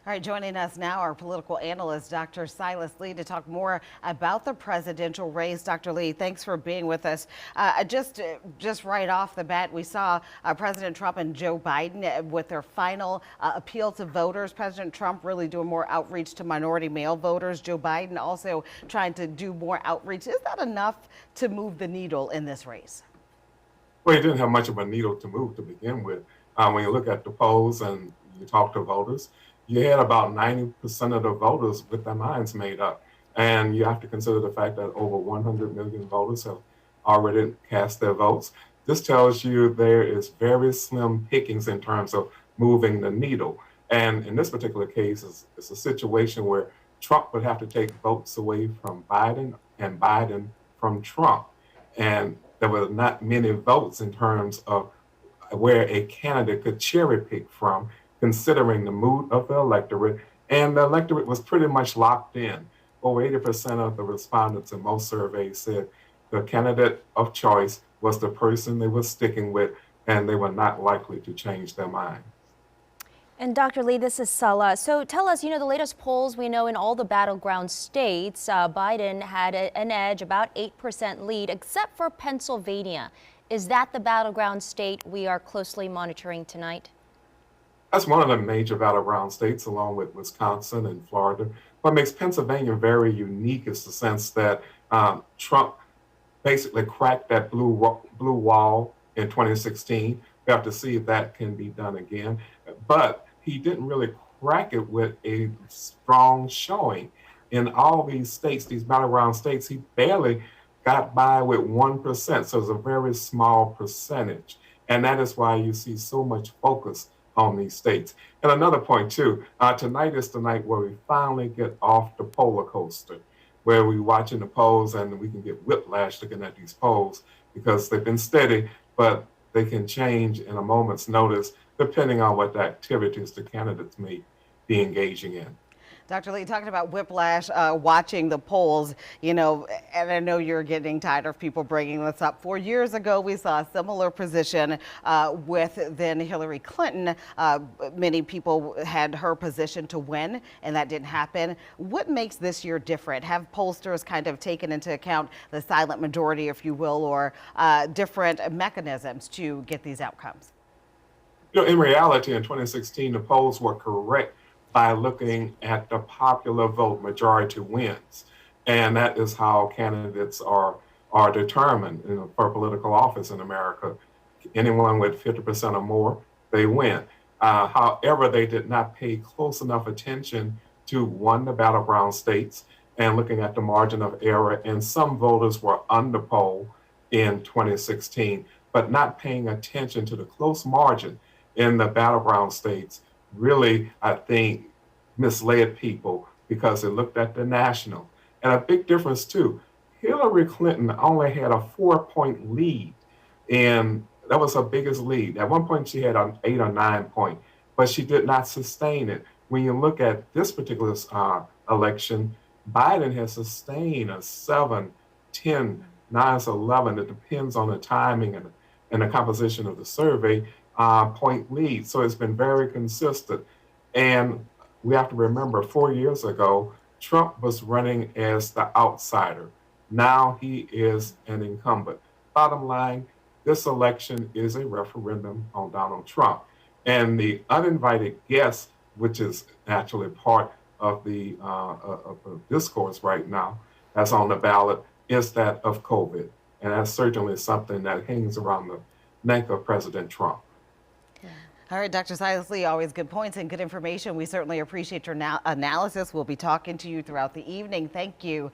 All right, joining us now, our political analyst, Dr. Silas Lee, to talk more about the presidential race. Dr. Lee, thanks for being with us. Just right off the bat, we saw President Trump and Joe Biden with their final appeal to voters. President Trump really doing more outreach to minority male voters. Joe Biden also trying to do more outreach. Is that enough to move the needle in this race? Well, he didn't have much of a needle to move to begin with. When you look at the polls and you talk to voters, you had about 90% of the voters with their minds made up. And you have to consider the fact that over 100 million voters have already cast their votes. This tells you there is very slim pickings in terms of moving the needle. And in this particular case, it's a situation where Trump would have to take votes away from Biden and Biden from Trump. And there were not many votes in terms of where a candidate could cherry pick from, considering the mood of the electorate. And the electorate was pretty much locked in. Over 80% of the respondents in most surveys said the candidate of choice was the person they were sticking with, and they were not likely to change their mind. And Dr. Lee, this is Salah. So tell us, the latest polls we know in all the battleground states, Biden had an edge, about 8% lead, except for Pennsylvania. Is that the battleground state we are closely monitoring tonight? That's one of the major battleground states, along with Wisconsin and Florida. What makes Pennsylvania very unique is the sense that Trump basically cracked that blue wall in 2016. We have to see if that can be done again. But he didn't really crack it with a strong showing. In all these states, these battleground states, he barely got by with 1%. So it's a very small percentage. And that is why you see so much focus on these states. And another point too, tonight is the night where we finally get off the roller coaster, where we're watching the polls and we can get whiplash looking at these polls because they've been steady, but they can change in a moment's notice depending on what the activities the candidates may be engaging in. Dr. Lee, talking about whiplash, watching the polls, and I know you're getting tired of people bringing this up. 4 years ago, we saw a similar position with then Hillary Clinton. Many people had her position to win, and that didn't happen. What makes this year different? Have pollsters kind of taken into account the silent majority, if you will, or different mechanisms to get these outcomes? In reality, in 2016, the polls were correct by looking at the popular vote, majority wins. And that is how candidates are determined for political office in America. Anyone with 50% or more, they win. However, they did not pay close enough attention to the battleground states and looking at the margin of error. And some voters were underpolled in 2016, but not paying attention to the close margin in the battleground states really, I think, misled people because they looked at the national. And a big difference too, Hillary Clinton only had a 4-point lead, and that was her biggest lead. At one point she had an 8 or 9 point, but she did not sustain it. When you look at this particular election, Biden has sustained a 7, 10, 9, 11, it depends on the timing and the composition of the survey, point lead. So it's been very consistent. And we have to remember 4 years ago, Trump was running as the outsider. Now he is an incumbent. Bottom line, this election is a referendum on Donald Trump. And the uninvited guest, which is actually part of the discourse right now that's on the ballot, is that of COVID. And that's certainly something that hangs around the neck of President Trump. All right, Dr. Silas Lee, always good points and good information. We certainly appreciate your analysis. We'll be talking to you throughout the evening. Thank you.